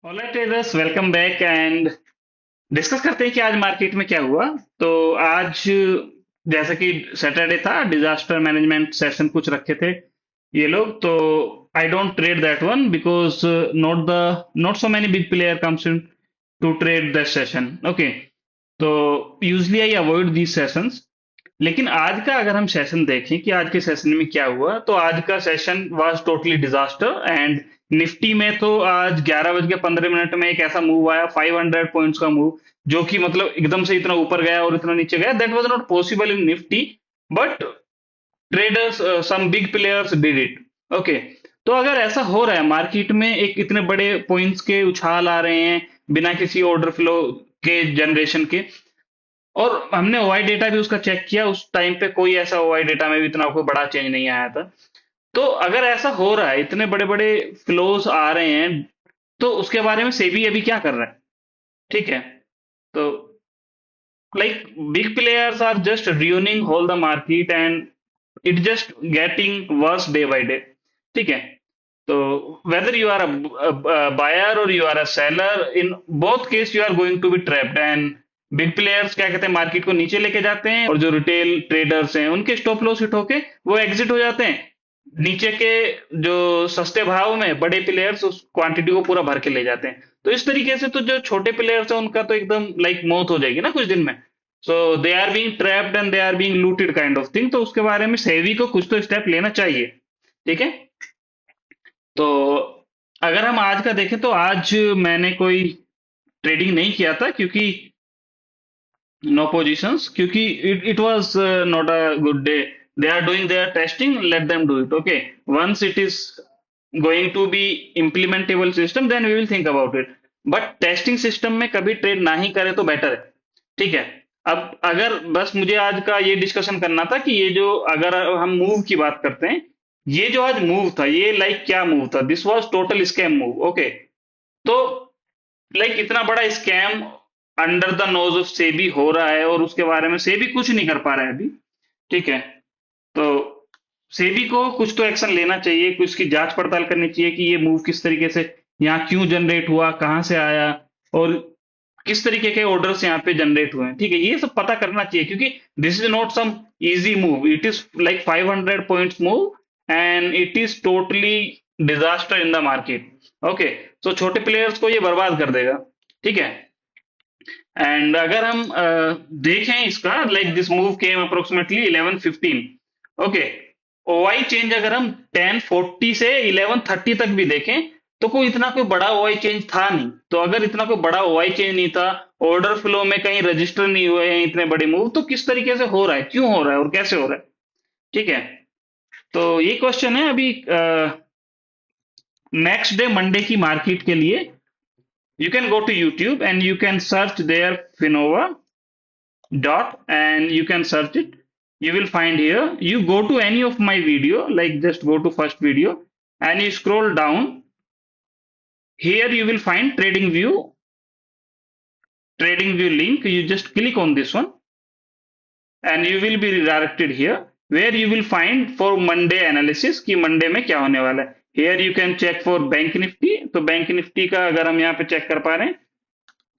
Alright traders, welcome back and discuss करते हैं कि आज मार्केट में क्या हुआ। तो आज जैसा कि सैटरडे था, डिजास्टर मैनेजमेंट सेशन कुछ रखे थे ये लोग। तो I don't trade that one because not so many big player comes in to trade that session. Okay, तो usually I avoid these sessions. लेकिन आज का अगर हम सेशन देखें कि आज के सेशन में क्या हुआ, तो आज का session was totally disaster. And Nifty में तो आज 11 बज के 15 मिनट में एक ऐसा मूव आया, 500 पॉइंट्स का मूव, जो कि मतलब एकदम से इतना ऊपर गया और इतना नीचे गया। That was not possible in Nifty, but traders, some big players did it. Okay, तो अगर ऐसा हो रहा है मार्केट में, एक इतने बड़े पॉइंट्स के उछाल आ रहे हैं बिना किसी ऑर्डर फ्लो के जनरेशन के, और हमने ओआई डेटा भी उसका चेक किया, उस टाइम पे कोई ऐसा ओआई डेटा में भी इतना कोई बड़ा चेंज नहीं आया था। तो अगर ऐसा हो रहा है, इतने बड़े बड़े फ्लोज आ रहे हैं, तो उसके बारे में सेबी अभी क्या कर रहा है? ठीक है, तो like big players are just ruining whole the market and it just getting worse day by day. ठीक है, तो whether you are a buyer or you are a seller, in both case you are going to be trapped। and big players क्या कहते हैं, market को नीचे लेके जाते हैं, और जो रिटेल ट्रेडर्स हैं उनके स्टॉप लॉस हिट होके वो एग्जिट हो जाते हैं। नीचे के जो सस्ते भाव में बड़े प्लेयर्स उस क्वांटिटी को पूरा भर के ले जाते हैं। तो इस तरीके से तो जो छोटे प्लेयर्स हैं उनका तो एकदम लाइक मौत हो जाएगी ना कुछ दिन में। So they are being trapped and they are being looted kind of thing. तो उसके बारे में सेवी को कुछ तो स्टेप लेना चाहिए। ठीक है, तो अगर हम आज का देखें, तो आज मैंने कोई ट्रेडिंग नहीं किया था, क्योंकि नो पोजीशंस, क्योंकि it was not a good day. They are doing their testing, let them do it. Okay, once it is going to be implementable system, then we will think about it. But testing system में कभी trade ना ही करे तो better है। ठीक है, अब अगर बस मुझे आज का ये डिस्कशन करना था कि ये जो, अगर हम मूव की बात करते हैं, ये जो आज मूव था, ये लाइक क्या मूव था? This was total scam move. Okay, तो लाइक इतना बड़ा scam under the nose of SEBI हो रहा है, और उसके बारे में सेबी कुछ नहीं कर पा रहा है अभी। ठीक है, तो सेबी को कुछ तो एक्शन लेना चाहिए, कुछ की जांच पड़ताल करनी चाहिए कि ये मूव किस तरीके से यहाँ क्यों जनरेट हुआ, कहाँ से आया, और किस तरीके के ऑर्डर्स यहाँ पे जनरेट हुए हैं। ठीक है, ये सब पता करना चाहिए, क्योंकि this is not some easy move. It is like 500 points move and it is totally disaster in the market. Okay, तो छोटे प्लेयर्स को ये बर्बाद कर देगा। ठीक है, एंड अगर हम देखें इसका, like this move came approximately 11:15। Okay, OI change अगर हम 10:40 से 11:30 तक भी देखें, तो कोई इतना कोई बड़ा ओआई चेंज था नहीं। तो अगर इतना कोई बड़ा ओआई चेंज नहीं था, ऑर्डर फ्लो में कहीं रजिस्टर नहीं हुए हैं इतने बड़े मूव, तो किस तरीके से हो रहा है, क्यों हो रहा है और कैसे हो रहा है? ठीक है, तो ये क्वेश्चन है अभी नेक्स्ट डे मंडे की मार्केट के लिए। You can go to YouTube and you can search there Finova dot, and you can search it. You will find here, you go to any of my video, like just go to first video and you scroll down. Here you will find trading view link. You just click on this one and you will be redirected here, where you will find for Monday analysis कि Monday में क्या होने वाला है। Here you can check for bank Nifty. तो bank Nifty का अगर हम यहाँ पे चेक कर पा रहे हैं,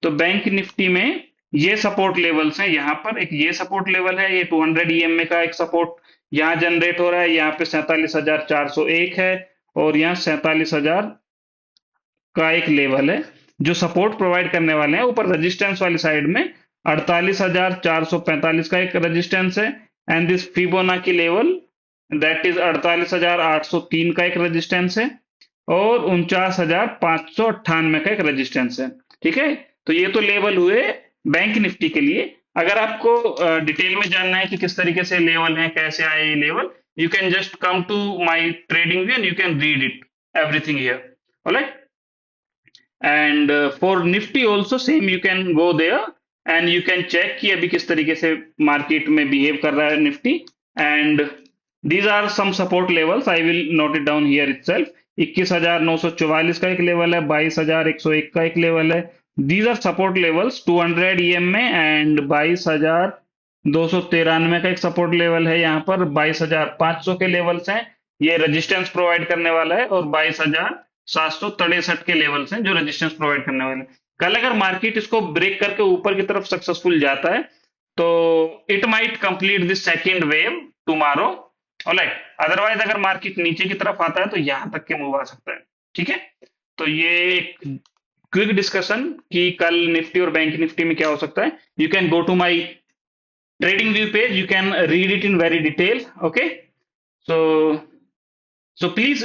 तो बैंक निफ्टी में ये सपोर्ट लेवल्स हैं। यहाँ पर एक ये सपोर्ट लेवल है, ये 200 ईएमए का एक सपोर्ट यहाँ जनरेट हो रहा है। यहाँ पे 47,401 है, और यहाँ 47,000 का एक लेवल है जो सपोर्ट प्रोवाइड करने वाले हैं। ऊपर रेजिस्टेंस वाली साइड में 48,445 का एक रेजिस्टेंस है, and this Fibonacci level that is 48,803 का एक रेजिस्टेंस है, और 49,598 का एक रेजिस्टेंस है। ठीक है, तो ये तो लेवल हुए बैंक निफ्टी के लिए। अगर आपको डिटेल में जानना है कि किस तरीके से लेवल है, कैसे आए ये level, you can just come to my trading view and you can read it everything here. Alright, and for Nifty also same, you can go there and you can check कि अभी किस तरीके से market में behave कर रहा है Nifty. And these are some support levels, I will note it down here itself. 21,944 का एक लेवल है, 22,101 का एक लेवल है। These are support levels 200 EMA, and 22,293 का एक सपोर्ट लेवल है। यहाँ पर 22,500 के लेवल्स हैं, ये रेजिस्टेंस प्रोवाइड करने वाला है, और 763 के लेवल्स हैं जो रेजिस्टेंस प्रोवाइड करने वाले। कल अगर मार्केट इसको ब्रेक करके ऊपर की तरफ सक्सेसफुल जाता है तो it might complete this second wave tomorrow, alright. Otherwise अगर मार्केट नीचे की तरफ आता है तो यहां तक के मूव आ सकता है, ठीक है। तो ये एक क्विक डिस्कशन कि कल निफ्टी और बैंक निफ्टी में क्या हो सकता है। You can go to my trading view page, you can read it in very detail, okay? So please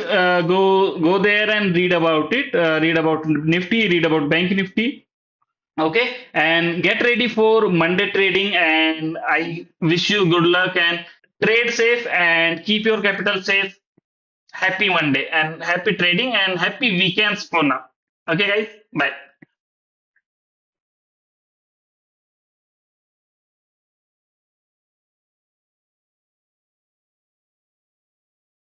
go there and read about it, read about nifty, read about bank nifty, okay? And get ready for Monday trading, and I wish you good luck and trade safe and keep your capital safe. Happy Monday and happy trading and happy weekends for now, okay guys, bye.